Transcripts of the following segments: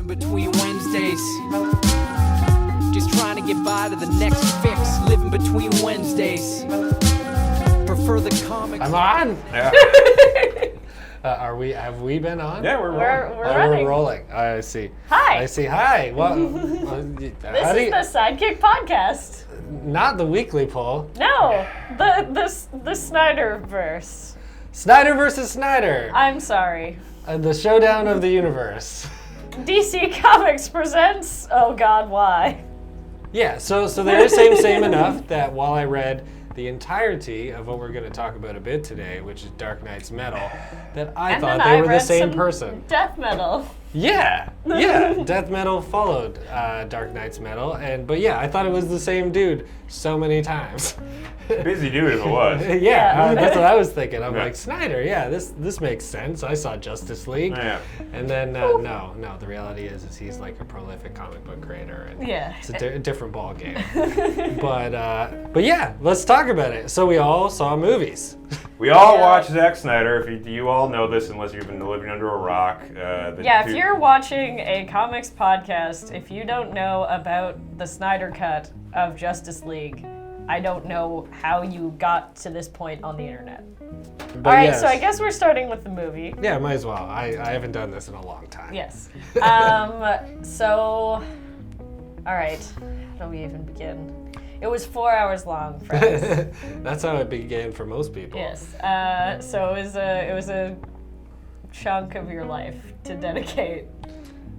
Living between Wednesdays. Just trying to get by to the next fix. Living between Wednesdays. Prefer the comics. I'm on. Yeah. Have we been on? Yeah, we're rolling. We're running. We're rolling. I see. Hi. I see. Hi. Well, This is the Sidekick podcast. Not the weekly poll. No, the Snyder verse. Snyder versus Snyder. I'm sorry. The showdown of the universe. DC Comics presents. Oh God, why? Yeah. So they're same enough that while I read the entirety of what we're going to talk about a bit today, which is Dark Knight's Metal, that I thought they were the same person. Death metal. Yeah, Death Metal followed Dark Knight's Metal, but I thought it was the same dude so many times. Busy dude if it was. That's what I was thinking. I'm Yeah. like, Snyder, this makes sense. I saw Justice League. Yeah. And then, no, the reality is he's like a prolific comic book creator, and it's a different ball game. but yeah, let's talk about it. So we all saw movies. We all watch Zack Snyder. If you all know this, unless you've been living under a rock. If you're watching a comics podcast, if you don't know about the Snyder cut of Justice League, I don't know how you got to this point on the internet. But all right, yes. so I guess we're starting with the movie. Yeah, might as well. I haven't done this in a long time. Yes. All right, how do we even begin? It was 4 hours long, friends. That's how it began for most people. Yes. So it was a chunk of your life to dedicate.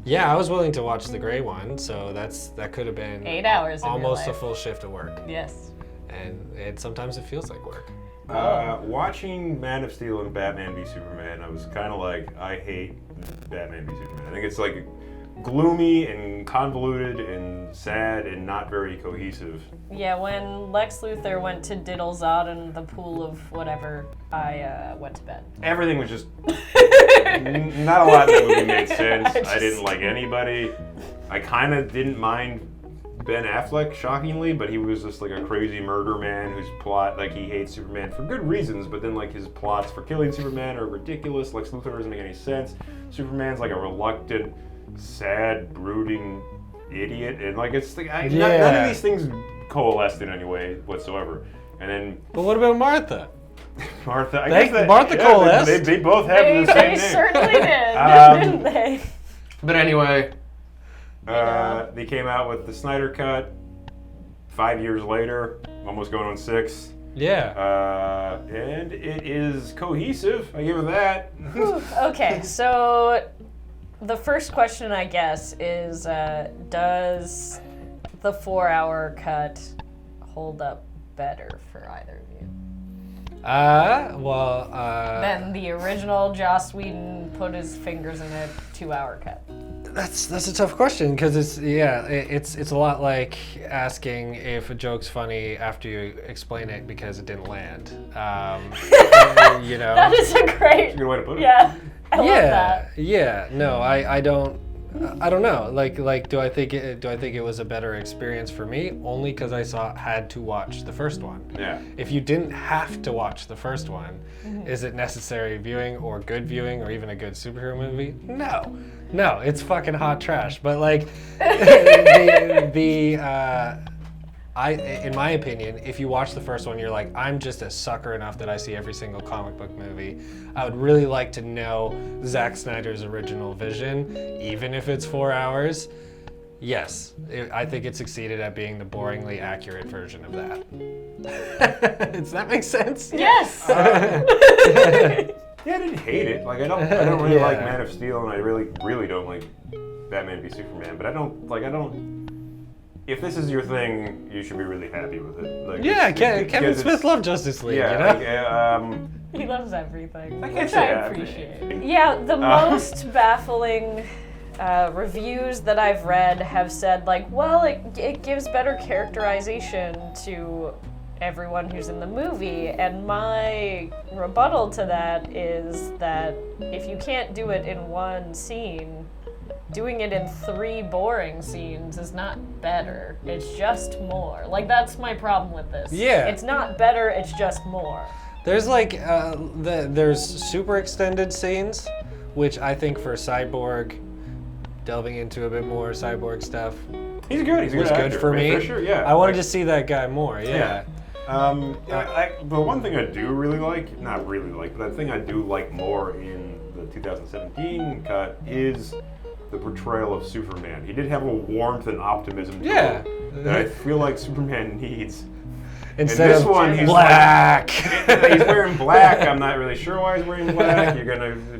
Yeah, I was willing to watch the gray one, so that could have been 8 hours of your almost a life. full shift of work. Yes. And sometimes it feels like work. Watching Man of Steel and Batman v Superman, I was kind of like, I hate Batman v Superman. I think it's like gloomy and convoluted and sad and not very cohesive. Yeah, when Lex Luthor went to diddle Zod in the pool of whatever, I went to bed. Everything was just not a lot in that movie made sense. I didn't like anybody. I kind of didn't mind Ben Affleck, shockingly, but he was just like a crazy murder man whose plot, like, he hates Superman for good reasons, but then like his plots for killing Superman are ridiculous. Lex Luthor doesn't make any sense. Superman's like a reluctant, sad, brooding idiot, and like it's like none of these things coalesced in any way whatsoever. And then, But what about Martha? Martha, I guess Martha coalesced. They both have the same They name. certainly did, didn't they? But anyway, they came out with the Snyder Cut 5 years later, almost going on 6. Yeah. And it is cohesive. I give it that. Okay, so the first question, I guess, is does the 4-hour cut hold up better for either of you than the original Joss Whedon put his fingers in a 2-hour cut? That's a tough question because it's a lot like asking if a joke's funny after you explain it because it didn't land. You know. That is a great. That's a good way to put it. Yeah, I love that. Yeah. No, I don't know. Like, do I think it was a better experience for me? Only because I had to watch the first one. Yeah. If you didn't have to watch the first one, is it necessary viewing or good viewing or even a good superhero movie? No, it's fucking hot trash. But like, in my opinion, if you watch the first one, you're like, I'm just a sucker enough that I see every single comic book movie. I would really like to know Zack Snyder's original vision, even if it's 4 hours. Yes, I think it succeeded at being the boringly accurate version of that. Does that make sense? Yes. Yeah, I didn't hate it. Like I don't really like Man of Steel, and I really don't like Batman v Superman. But I don't. If this is your thing, you should be really happy with it. Like, yeah, Kevin Smith loved Justice League. Yeah, you know? He loves everything, I can't which say I appreciate. Yeah, the most baffling reviews that I've read have said, like, well, it gives better characterization to everyone who's in the movie, and my rebuttal to that is that if you can't do it in one scene, doing it in 3 boring scenes is not better. It's just more. Like, that's my problem with this. Yeah. It's not better, it's just more. There's like, there's super extended scenes, which I think for Cyborg delving into a bit more cyborg stuff He's good. He's a was good good actor. for Ray me. Fisher, yeah. I wanted to see that guy more. Yeah. The one thing I do really like, not really like, but the thing I do like more in the 2017 cut is the portrayal of Superman. He did have a warmth and optimism to Yeah. him that I feel like Superman needs. Instead this of one, he's black. He's wearing black. I'm not really sure why he's wearing black.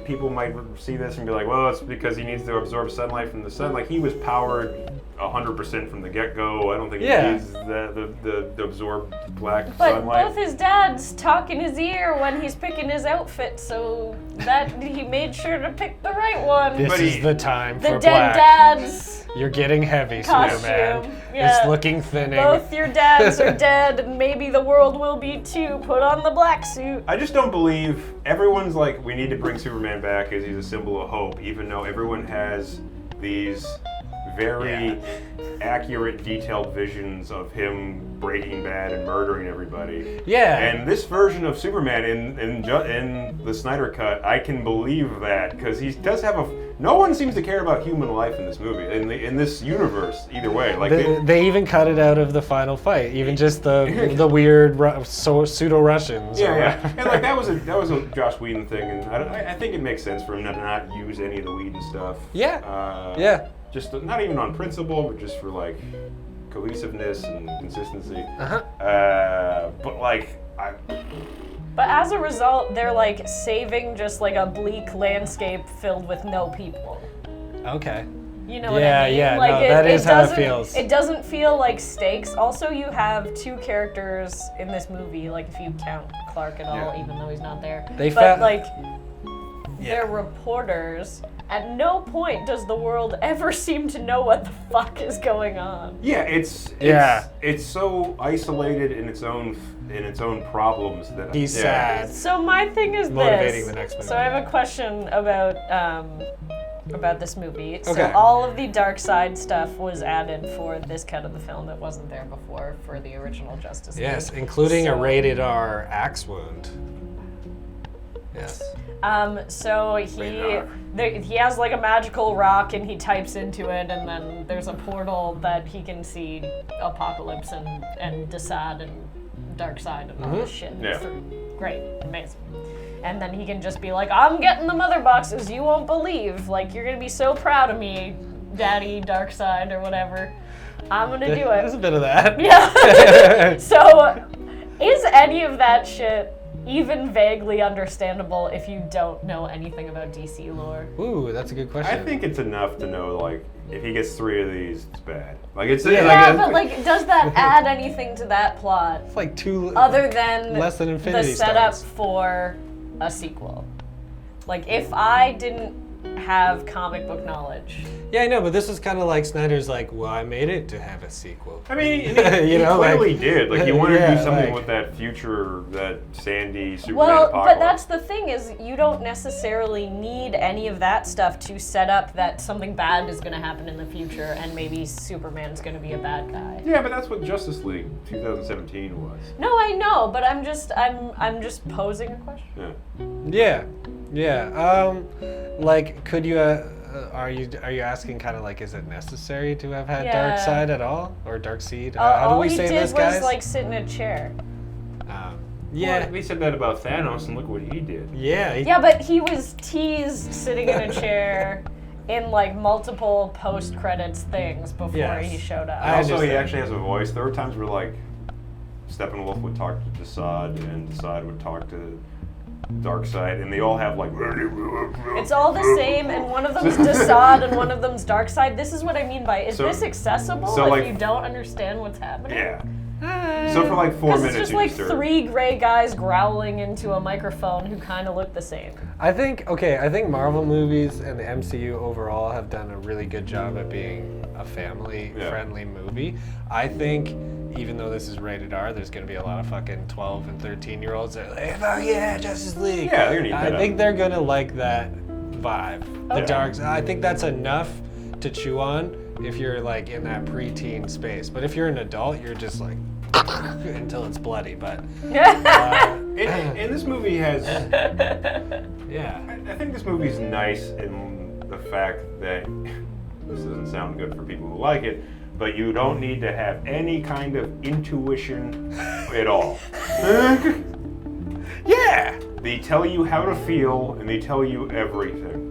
People might see this and be like, well, it's because he needs to absorb sunlight from the sun. Like, he was powered 100% from the get-go. I don't think he needs the absorbed black But sunlight. both his dads talk in his ear when he's picking his outfit, so that he made sure to pick the right one. This But is he- the time The for dead black. dad's You're getting heavy, costume. Superman. Yeah. It's looking thinning. Both your dads are dead, and maybe the world will be too. Put on the black suit. I just don't believe everyone's like, we need to bring Superman back because he's a symbol of hope, even though everyone has these very accurate, detailed visions of him Breaking Bad and murdering everybody. Yeah. And this version of Superman in the Snyder cut, I can believe that because he does have no one seems to care about human life in this movie, in this universe. Either way, like They even cut it out of the final fight, even just the weird pseudo Russians. Yeah, and like that was a Joss Whedon thing, and I think it makes sense for him to not use any of the Whedon stuff. Yeah. Just not even on principle, but just for like cohesiveness and consistency. But like But as a result, they're like saving just like a bleak landscape filled with no people. Okay. You know what I mean? Yeah, Like no, that is how it doesn't- feels. It doesn't feel like stakes. Also, you have two characters in this movie, like if you count Clark at all, Yeah. even though he's not there. They but fa- like, they're reporters. At no point does the world ever seem to know what the fuck is going on. yeah, it's so isolated in its own problems that He's sad. So my thing is Motivating this. the next movie. So I have a question about this movie. So Okay. all of the dark side stuff was added for this cut of the film. It wasn't there before for the original Justice League. Yes, including a So- rated R axe wound. Yes. So he has like a magical rock and he types into it, and then there's a portal that he can see Apocalypse and Desaad and Darkseid and all this shit. Yeah. Great, amazing. And then he can just be like, I'm getting the mother boxes you won't believe. Like, you're gonna be so proud of me, Daddy Darkseid or whatever. I'm gonna do There's it. a bit of that. Yeah. So, is any of that shit even vaguely understandable if you don't know anything about DC lore? Ooh, that's a good question. I think it's enough to know like if he gets 3 of these, it's bad. Like it's Yeah, but like, does that add anything to that plot it's like two other than less than Infinity the setup Stones. for a sequel? Like, if I didn't have comic book knowledge, Yeah, I know, but this is kind of like Snyder's like, well, I made it to have a sequel. I mean, You he know, clearly like- did. Like he wanted to Yeah, do something like- with that future, that sandy Superman well, apocalypse. but that's the thing is you don't necessarily need any of that stuff to set up that something bad is going to happen in the future and maybe Superman's going to be a bad guy. Yeah, but that's what Justice League 2017 was. No, I know, but I'm just posing a question. Yeah. Yeah. Like, could you? Are you asking kind of like, is it necessary to have had Yeah. Darkseid at all, or Darkseid? All How do we he say did this, was guys? like sit in a chair. Yeah. Well, we said that about Thanos, and look what he did. Yeah. Yeah, but he was teased sitting in a chair in like multiple post-credits things before Yes. he showed up. I Also, he understand. actually has a voice. There were times where like Steppenwolf would talk to Desaad, and Desaad would talk to Darkseid, and they all have like. It's all the same, and one of them's Desaad and one of them's Darkseid. This is what I mean by, is So- this accessible so, if like- you don't understand what's happening? Yeah. So for like 4 Because minutes, it's just you like just heard- 3 gray guys growling into a microphone who kind of look the same. I think Marvel movies and the MCU overall have done a really good job at being a family-friendly movie. I think even though this is rated R, there's going to be a lot of fucking 12 and 13-year-olds that are like, oh yeah, Justice League. Yeah, they're gonna eat I that think up. they're going to like that vibe. The Okay. darks. I think that's enough to chew on if you're like in that preteen space. But if you're an adult, you're just like until it's bloody. But And this movie has. yeah. I think this movie's nice in the fact that this doesn't sound good for people who like it, but you don't need to have any kind of intuition at all. Yeah. They tell you how to feel, and they tell you everything.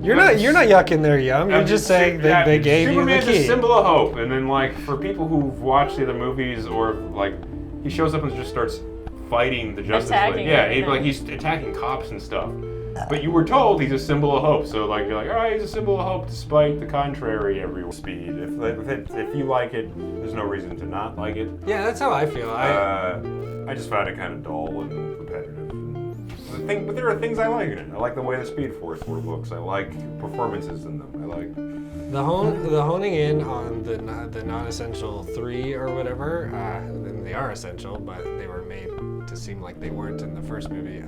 You're not yucking their yum. You're just saying they gave you the Superman's key. a symbol of hope, and then like for people who've watched the other movies, or like he shows up and just starts fighting the Justice League. Yeah, he's attacking cops and stuff. But you were told he's a symbol of hope, so like you're like, all right, he's a symbol of hope despite the contrary every speed. If you like it, there's no reason to not like it. Yeah, that's how I feel. I just found it kind of dull and repetitive. But there are things I like in it. I like the way the Speed Force looks. I like performances in them. I like the honing in on the non-essential 3 or whatever. And they are essential, but they were made to seem like they weren't in the first movie.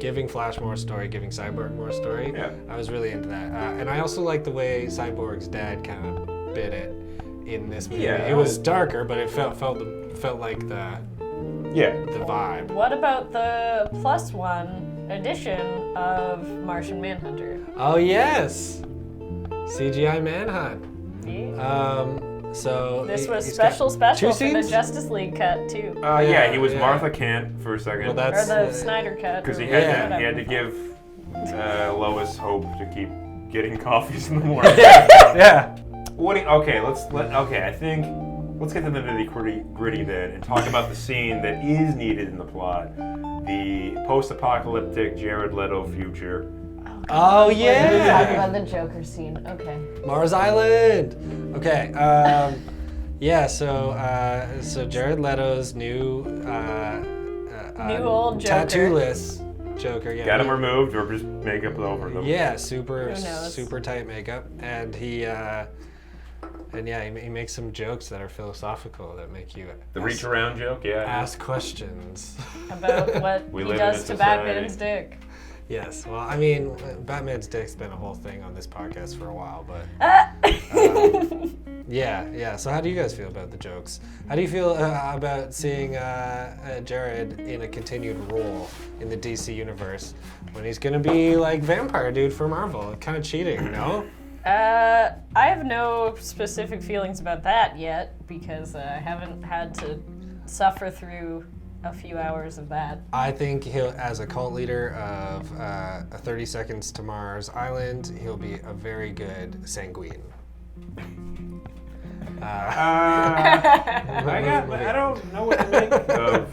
Giving Flash more story, giving Cyborg more story. Yeah. I was really into that. And I also like the way Cyborg's dad kind of bit it in this movie. Yeah. It was darker, but it felt like the vibe. What about the +1 edition of Martian Manhunter? Oh yes, CGI Manhunt. Yeah. So this was special for the Justice League cut too. He was Martha Kent for a second. Well, that's or the Snyder cut. Because he had to give Lois hope to keep getting coffees in the morning. Yeah. Let's get to the nitty-gritty then and talk about the scene that is needed in the plot. The post-apocalyptic Jared Leto future. Oh yeah! Talk about the Joker scene. Okay. Mars Island. Okay. So Jared Leto's new old Joker. Tattoo-less Joker. Yeah. Got him removed or just makeup over them. Yeah, super tight makeup, and he makes some jokes that are philosophical that make you reach around joke. Yeah. Ask questions about what he does to Batman's dick. Yes, well, I mean, Batman's dick's been a whole thing on this podcast for a while, but yeah. So how do you guys feel about the jokes? How do you feel about seeing Jared in a continued role in the DC universe when he's gonna be like vampire dude for Marvel? Kind of cheating, no? I have no specific feelings about that yet because I haven't had to suffer through a few hours of that. I think he'll, as a cult leader of 30 Seconds to Mars Island, he'll be a very good sanguine. I don't know what to make of.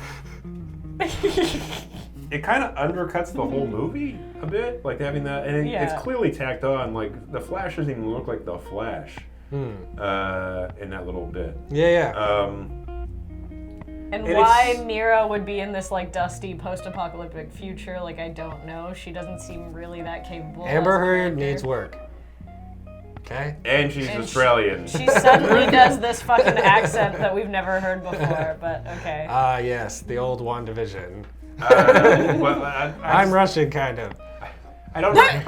It kind of undercuts the whole movie a bit, like having that, and it's clearly tacked on. Like the Flash doesn't even look like the Flash in that little bit. And why Mira would be in this like dusty post-apocalyptic future, like I don't know. She doesn't seem really that capable. Amber Heard needs work. Okay? And she's Australian. She suddenly does this fucking accent that we've never heard before, but okay. Yes, the old WandaVision. Well, I'm Russian, kind of. I don't know.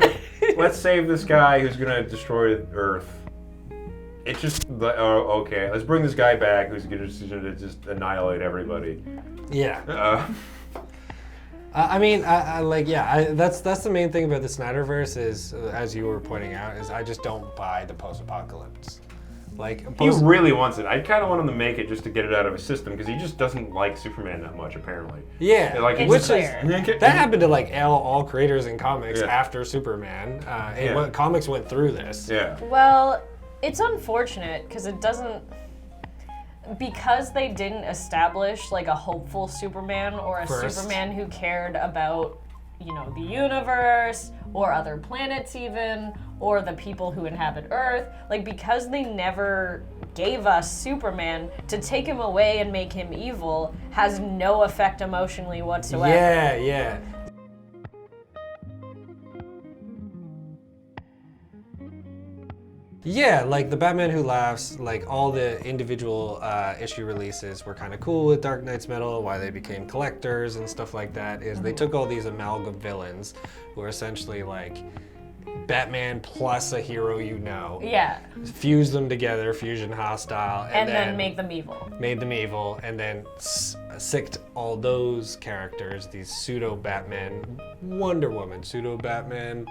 Let's save this guy who's gonna destroy Earth. It's just, okay, let's bring this guy back who's gonna just annihilate everybody. Yeah. That's the main thing about the Snyderverse is, as you were pointing out, is I just don't buy the post-apocalypse. He really wants it. I kind of want him to make it just to get it out of his system because he just doesn't like Superman that much, apparently. Yeah, that happened to all creators in comics after Superman. Comics went through this. Yeah. Well, it's unfortunate because because they didn't establish like a hopeful Superman or a Superman who cared about, the universe or other planets even, or the people who inhabit Earth. Because they never gave us Superman, to take him away and make him evil has no effect emotionally whatsoever. Yeah. Yeah, the Batman Who Laughs, all the individual issue releases were kind of cool with Dark Knight's Metal, why they became collectors and stuff like that, is they took all these amalgam villains who are essentially Batman plus a hero fused them together, fusion hostile, and then make them evil. Made them evil, and then sicked all those characters, these pseudo-Batman, Wonder Woman, pseudo-Batman,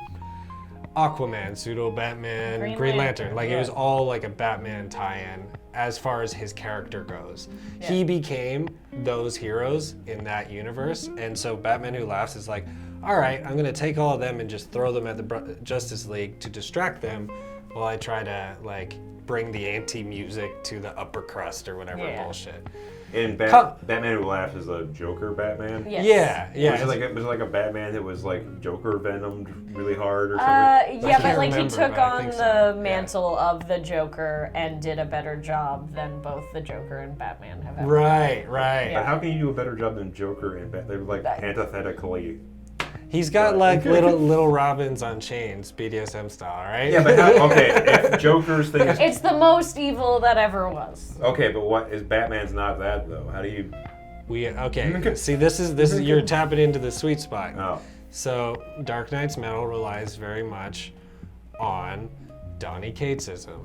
Aquaman, pseudo Batman, Green Lantern. Like it was all like a Batman tie-in as far as his character goes. Yeah. He became those heroes in that universe, and so Batman Who Laughs is like, all right, I'm gonna take all of them and just throw them at the Justice League to distract them while I try to like bring the anti-music to the upper crust or whatever bullshit. And Batman Who Laughs is a Joker Batman? Yes. Yeah. Was it like a Batman that was like Joker venomed really hard or something? Yeah, can't but like he remember, took but I on think the so. mantle of the Joker and did a better job than both the Joker and Batman have ever. Right. But how can you do a better job than Joker and Batman? They're like antithetically. He's got like little Robins on chains, BDSM style, right? Yeah, but if Joker's thing is... It's the most evil that ever was. Okay, but what is Batman's not that though? How do you... See, this is you're tapping into the sweet spot. Oh. So Dark Knight's Metal relies very much on Donny Catesism.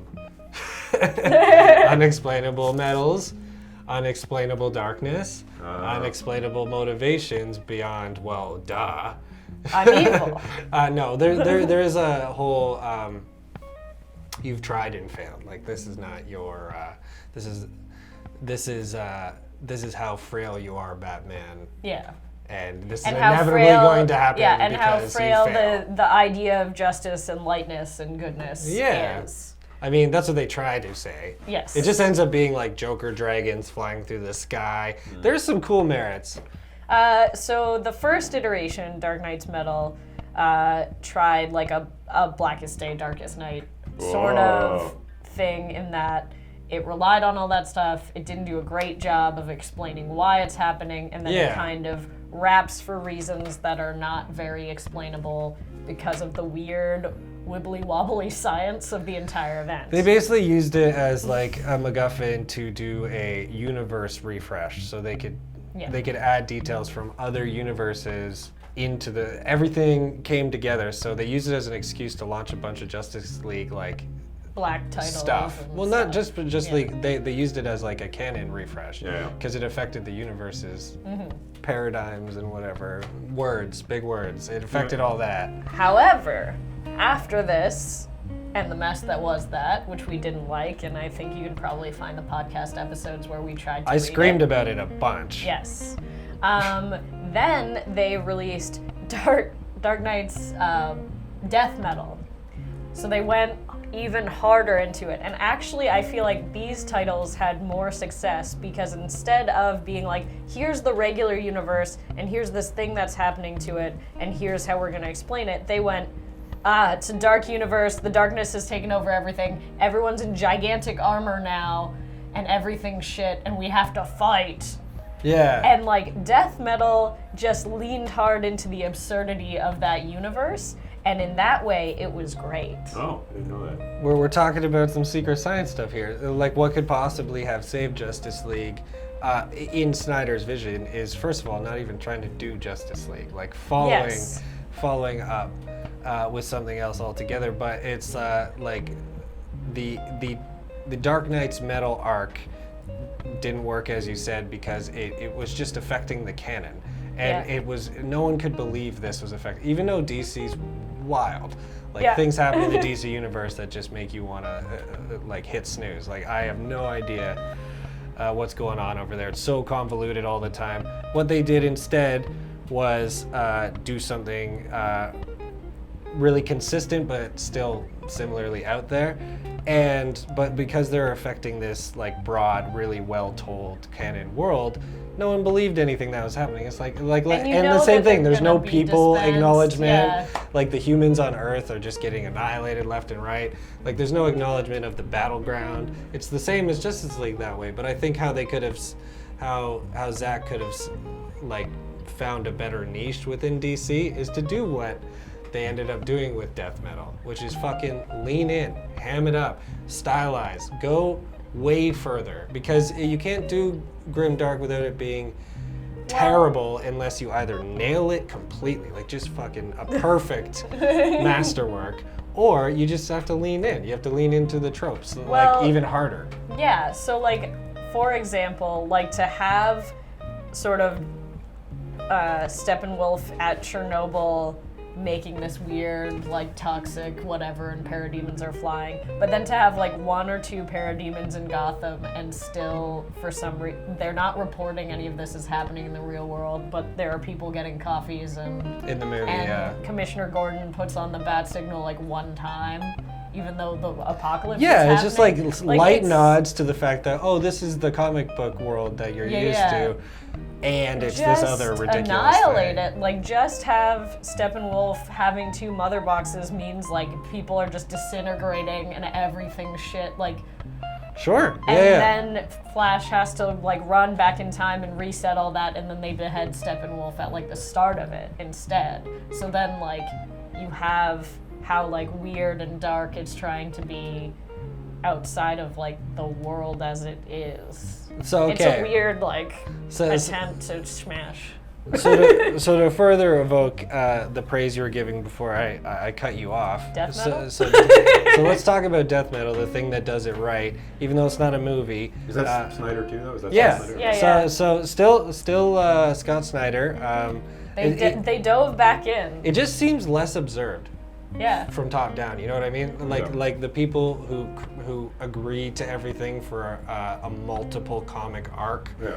Unexplainable metals, unexplainable darkness, unexplainable motivations beyond, well, duh. I'm evil. No, there is a whole you've tried and failed. Like this is not your this is how frail you are, Batman. Yeah. And this is And how inevitably frail, going to happen yeah, and how because frail you fail. the idea of justice and lightness and goodness Yeah. is. I mean, that's what they try to say. Yes. It just ends up being like Joker dragons flying through the sky. There's some cool merits. So the first iteration, Dark Knight's Metal, tried like a Blackest Day, Darkest Night sort of thing in that it relied on all that stuff. It didn't do a great job of explaining why it's happening, and then it kind of wraps for reasons that are not very explainable because of the weird wibbly wobbly science of the entire event. They basically used it as like a MacGuffin to do a universe refresh, so they could add details from other universes into everything came together. So they used it as an excuse to launch a bunch of Justice League like Black titles stuff. and Well, stuff. not just but just like they used it as like a canon refresh. Yeah. Because it affected the universe's paradigms and whatever big words. It affected all that. However, after this, and the mess that was that, which we didn't like, and I think you can probably find the podcast episodes where we tried to I read screamed it. about it a bunch. Yes. Then they released Dark Knight's Death Metal. So they went even harder into it. And actually, I feel like these titles had more success because instead of being like, here's the regular universe, and here's this thing that's happening to it, and here's how we're going to explain it, they went, it's a dark universe, the darkness has taken over everything, everyone's in gigantic armor now, and everything's shit, and we have to fight. Yeah. And like Death Metal just leaned hard into the absurdity of that universe, and in that way it was great. Oh, I didn't know that. We're talking about some secret science stuff here. Like what could possibly have saved Justice League in Snyder's vision is, first of all, not even trying to do Justice League, like following up with something else altogether. But it's like the Dark Knight's Metal arc didn't work, as you said, because it was just affecting the canon, and it was, no one could believe this was affecting, even though DC's wild. Like things happen in the DC universe that just make you want to like hit snooze. Like I have no idea what's going on over there. It's so convoluted all the time. What they did instead was do something really consistent but still similarly out there, but because they're affecting this like broad, really well told canon world, no one believed anything that was happening. It's like and the same thing, there's no people acknowledgement. Like the humans on Earth are just getting annihilated left and right. Like there's no acknowledgement of the battleground. It's the same as Justice League that way, but I think how they could have how Zack could have like found a better niche within DC is to do what they ended up doing with Death Metal, which is fucking lean in, ham it up, stylize, go way further, because you can't do grimdark without it being terrible unless you either nail it completely, like just fucking a perfect masterwork, or you just have to lean in. You have to lean into the tropes, like even harder. Yeah, so like, for example, like to have sort of Steppenwolf at Chernobyl making this weird, like, toxic whatever, and parademons are flying. But then to have, like, 1 or 2 parademons in Gotham and still, for some reason, they're not reporting any of this is happening in the real world, but there are people getting coffees and... In the movie, and yeah. Commissioner Gordon puts on the bat signal, like, 1 time, even though the apocalypse Yeah, is it's just like happening. light it's nods to the fact that, oh, this is the comic book world that you're used to, and it's this other ridiculous annihilate thing. it. Like, just have Steppenwolf having 2 mother boxes means, like, people are just disintegrating and everything's shit. Like, Sure, and yeah. then Flash has to, like, run back in time and reset all that, and then they behead Steppenwolf at, like, the start of it instead. So then, like, you have how, like, weird and dark it's trying to be outside of, like, the world as it is. So, okay. It's a weird, like, So- attempt to smash. So to further evoke the praise you were giving before I cut you off. Death metal? So let's talk about death metal, the thing that does it right, even though it's not a movie. Is that Snyder too, though? Is that Yeah. Snyder? Yeah. So still Scott Snyder. They dove back in. It just seems less absurd Yeah. from top down. You know what I mean? Like the people who agree to everything for a multiple comic arc. Yeah.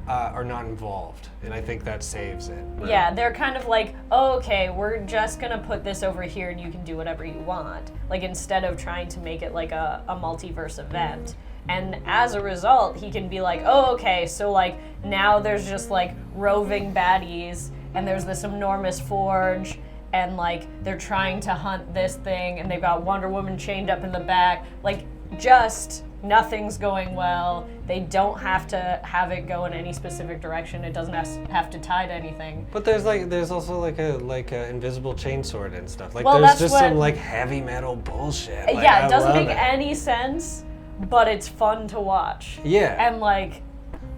Are not involved, and I think that saves it. Yeah, they're kind of like, oh, okay, we're just gonna put this over here and you can do whatever you want. Like, instead of trying to make it like a multiverse event. And as a result, he can be like, oh, okay, so like now there's just like roving baddies and there's this enormous forge and like they're trying to hunt this thing and they've got Wonder Woman chained up in the back. Like, just nothing's going well. They don't have to have it go in any specific direction. It doesn't have to tie to anything. But there's also like a invisible chainsword and stuff. Like Well, there's that's just what- some like heavy metal bullshit. Like, Yeah, I it doesn't love make any sense, but it's fun to watch. Yeah. And like,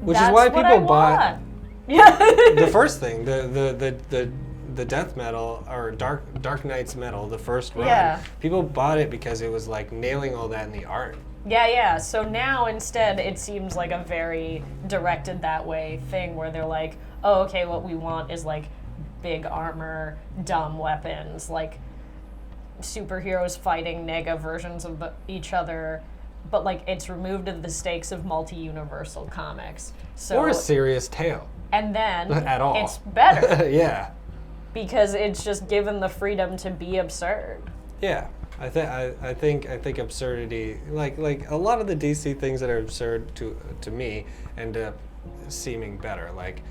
Which is that's why what people I bought want. Yeah. the first thing, the death metal or Dark Knight's metal, the first run. Yeah. People bought it because it was like nailing all that in the art. Yeah. So now instead it seems like a very directed that way thing where they're like, oh, okay, what we want is like big armor, dumb weapons, like superheroes fighting nega versions of each other, but like it's removed of the stakes of multi-universal comics. So Or a serious tale. and then At all. it's better Yeah. because it's just given the freedom to be absurd. Yeah. I think absurdity, like a lot of the DC things that are absurd to me end up seeming better. Like,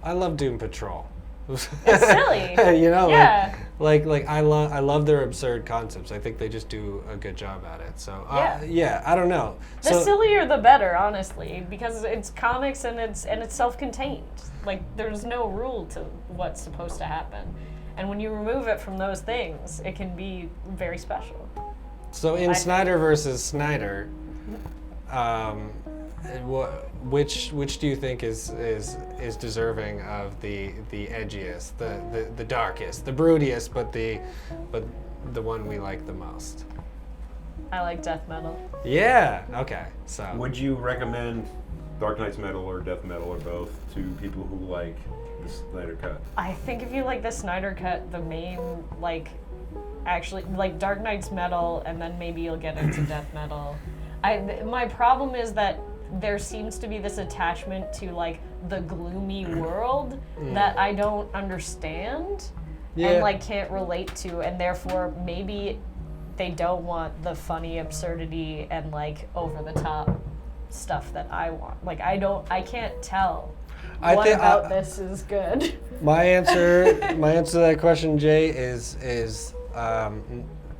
I love Doom Patrol. It's silly. You know, Yeah. like I love their absurd concepts. I think they just do a good job at it. So Yeah. I don't know. The sillier the better, honestly, because it's comics and it's self-contained. Like, there's no rule to what's supposed to happen. And when you remove it from those things, it can be very special. So in Snyder versus Snyder, which do you think is deserving of the edgiest, the darkest, the broodiest, but the one we like the most? I like death metal. Yeah. Okay. So. Would you recommend Dark Knight's metal or death metal or both to people who like the Snyder cut? I think if you like the Snyder cut, the main, like, actually, like, Dark Knight's metal, and then maybe you'll get into death metal. My problem is that there seems to be this attachment to, like, the gloomy world that I don't understand and, like, can't relate to, and therefore maybe they don't want the funny absurdity and, like, over-the-top stuff that I want. Like, I can't tell what about this is good. My answer to that question, Jay, is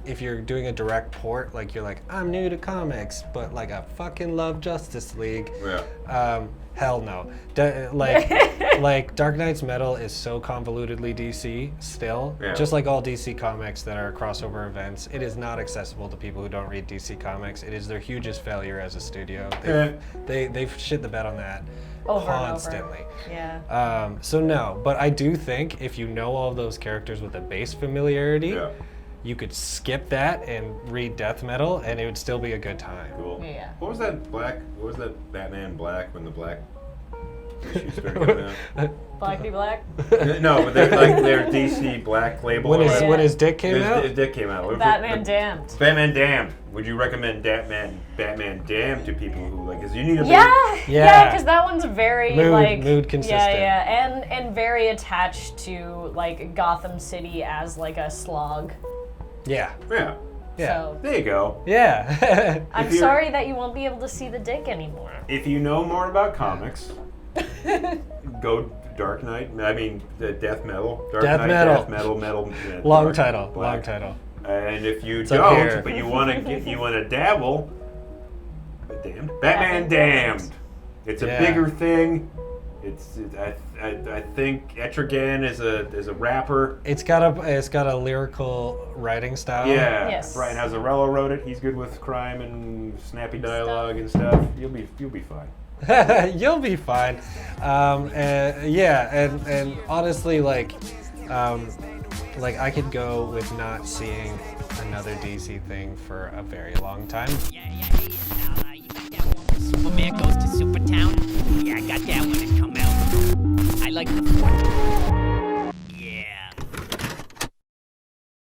if you're doing a direct port, like you're like, I'm new to comics, but like I fucking love Justice League. Yeah. Hell no. Like Dark Knight's metal is so convolutedly DC still. Yeah. Just like all DC comics that are crossover events, it is not accessible to people who don't read DC comics. It is their hugest failure as a studio. They've shit the bed on that Over constantly. and over. Yeah. So no, but I do think if you know all of those characters with a base familiarity, Yeah. you could skip that and read death metal, and it would still be a good time. Cool. Yeah. What was that Batman Black when the black She's very good. Blackity Black. No, but they're like their DC Black label. When or his whatever. when his dick came His out. dick came out. Batman Damned. Batman Damned. Would you recommend Batman Damned to people who like? Because you need a Yeah, Yeah. because that one's very Mood consistent. and very attached to like Gotham City as like a slog. Yeah. Yeah. Yeah. So There you go. Yeah. I'm If you're- sorry that you won't be able to see the dick anymore. If you know more about comics, go Dark Knight. I mean, the Death Metal. Dark Death Knight, Metal. Death Metal. Long Dark, title. Black. Long title. And if you up here. don't, but you want to dabble, Batman Damned. It's a Yeah. bigger thing. I think Etrigan is a rapper. It's got a lyrical writing style. Yeah. Yes. Brian Azzarello wrote it. He's good with crime and snappy dialogue and stuff. You'll be fine. You'll be fine. And honestly, like I could go with not seeing another DC thing for a very long time. Superman goes to Supertown. Yeah, I got that when it come out. I like the